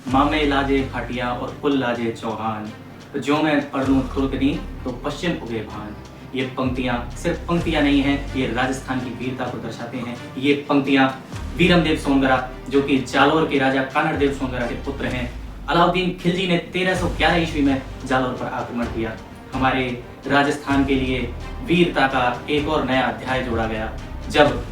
मामे लाजे भाटिया और कुल लाजे चौहान, तो जो मैं पढ़ लूँ तुर्कनी तो पश्चिम उगे भान। ये पंक्तियाँ सिर्फ पंक्तियाँ नहीं हैं, ये राजस्थान की वीरता को दर्शाते हैं। ये पंक्तियाँ वीरमदेव सोनगरा, जो कि जालोर के राजा कानड़देव सोनगरा के पुत्र हैं। अलाउद्दीन खिलजी ने 1311 ईस्वी में जालोर पर आक्रमण किया। हमारे राजस्थान के लिए वीरता का एक और नया अध्याय जोड़ा गया, जब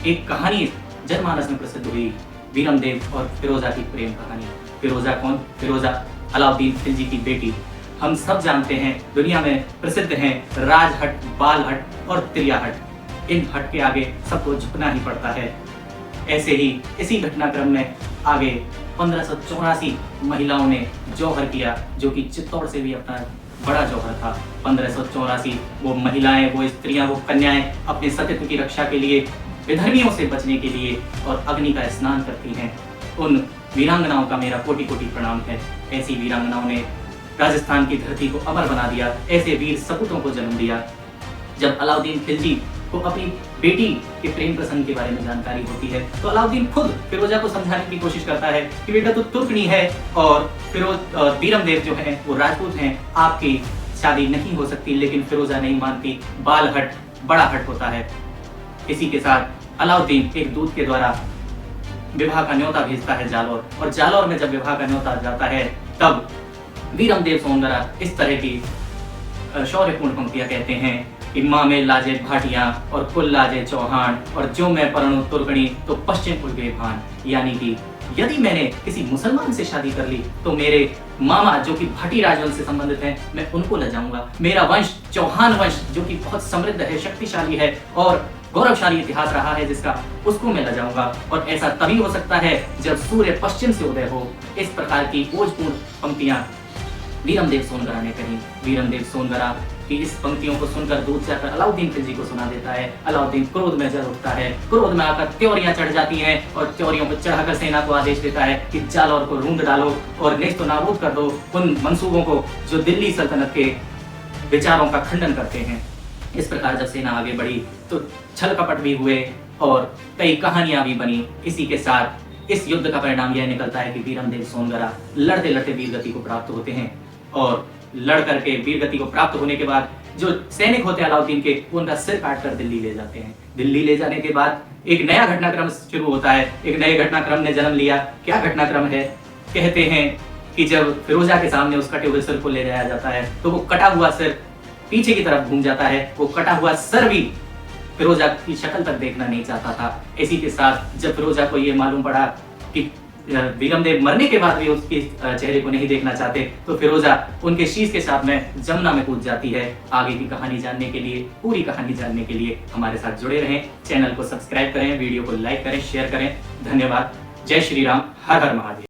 एक कहानी जनमानस में प्रसिद्ध हुई, वीरमदेव और फिरोजा की प्रेम कहानी। फिरोजा कौन? फिरोजा अलाउद्दीन खिलजी की बेटी। हम सब जानते हैं, दुनिया में प्रसिद्ध हैं राजहट, बालहट और त्रियाहट। इन हट के आगे सबको झुकना ही पड़ता है। ऐसे ही इसी घटनाक्रम में आगे 1584 महिलाओं ने जौहर किया, जो कि चित्तौड़ से भी अपना बड़ा जौहर था। 1584 वो महिलाएं, वो स्त्रियां, वो कन्याएं अपने सत्यत्व की रक्षा के लिए, विधर्मियों से बचने के लिए और अग्नि का स्नान करती हैं। उन वीरांगनाओं का मेरा कोटि कोटि प्रणाम है। ऐसी वीरांगनाओं ने राजस्थान की धरती को अमर बना दिया, ऐसे वीर सपूतों को जन्म दिया। जब अलाउद्दीन खिलजी को अपनी बेटी के प्रेम प्रसंग के बारे में जानकारी होती है, तो अलाउद्दीन खुद फिरोजा को समझाने की कोशिश करता है कि बेटा तो तुर्कनी है और वीरमदेव जो है वो राजपूत हैं, आपकी शादी नहीं हो सकती। लेकिन फिरोजा नहीं मानती। बालहट बड़ा हट होता है। इसी के साथ अलाउद्दीन एक दूत के द्वारा विवाह का न्योता भेजता है जालोर, और जालोर में जब विवाह का न्योता जाता है, तब वीरमदेव सोनगरा इस तरह की शौर्यपूर्ण पंक्तियां कहते हैं कि मामे लाजे भाटिया और कुल लाजे चौहान, और जो मैं परणु तुर्कनी तो पश्चिम उगे भान। यानी कि यदि मैंने किसी मुसलमान से शादी कर ली तो मेरे मामा जो कि भाटी राजवंश से संबंधित हैं, मैं उनको ले जाऊंगा। मेरा वंश चौहान वंश, जो कि बहुत समृद्ध है, शक्तिशाली है और गौरवशाली इतिहास रहा है जिसका, उसको मैं ले जाऊंगा। और ऐसा तभी हो सकता है जब सूर्य पश्चिम से उदय हो। इस प्रकार की ओजपूर्ण पंक्तियां वीरमदेव सोनगरा ने कही। वीरमदेव सोनगरा की इस पंक्तियों को सुनकर दूत जाकर अलाउद्दीन खिलजी को सुना देता है। अलाउद्दीन क्रोध में जल उठता है। क्रोध में आकर त्योरियां चढ़ जाती हैं और त्योरियों को चढ़ाकर सेना को आदेश देता है कि जालोर को रूंध डालो और नेस्त नाबूद कर दो उन मंसूबों को जो दिल्ली सल्तनत के विचारों का खंडन करते हैं। इस प्रकार जब सेना आगे बढ़ी तो छल कपट भी हुए और कई कहानियां भी बनी। इसी के साथ इस युद्ध का परिणाम यह निकलता है कि वीरमदेव सोनगरा लड़ते लड़ते वीरगति को प्राप्त होते हैं, और लड़ करके वीरगति को प्राप्त होने के बाद जो सैनिक होते हैं अलाउद्दीन के, उनका सिर काटकर दिल्ली ले जाते हैं। दिल्ली ले जाने के बाद एक नया घटनाक्रम शुरू होता है। एक नए घटनाक्रम ने जन्म लिया। क्या घटनाक्रम है? कहते हैं कि जब फिरोजा के सामने उस कटे हुए सिर को ले जाया जाता है, तो वो कटा हुआ सिर पीछे की तरफ घूम जाता है। वो कटा हुआ सर भी फिरोजा की शक्ल तक देखना नहीं चाहता था। इसी के साथ जब फिरोजा को ये मालूम पड़ा कि वीरमदेव मरने के बाद भी उसके चेहरे को नहीं देखना चाहते, तो फिरोजा उनके शीश के साथ में जमुना में कूद जाती है। आगे की कहानी जानने के लिए, पूरी कहानी जानने के लिए हमारे साथ जुड़े रहें। चैनल को सब्सक्राइब करें, वीडियो को लाइक करें, शेयर करें। धन्यवाद। जय श्री राम। हर हर महादेव।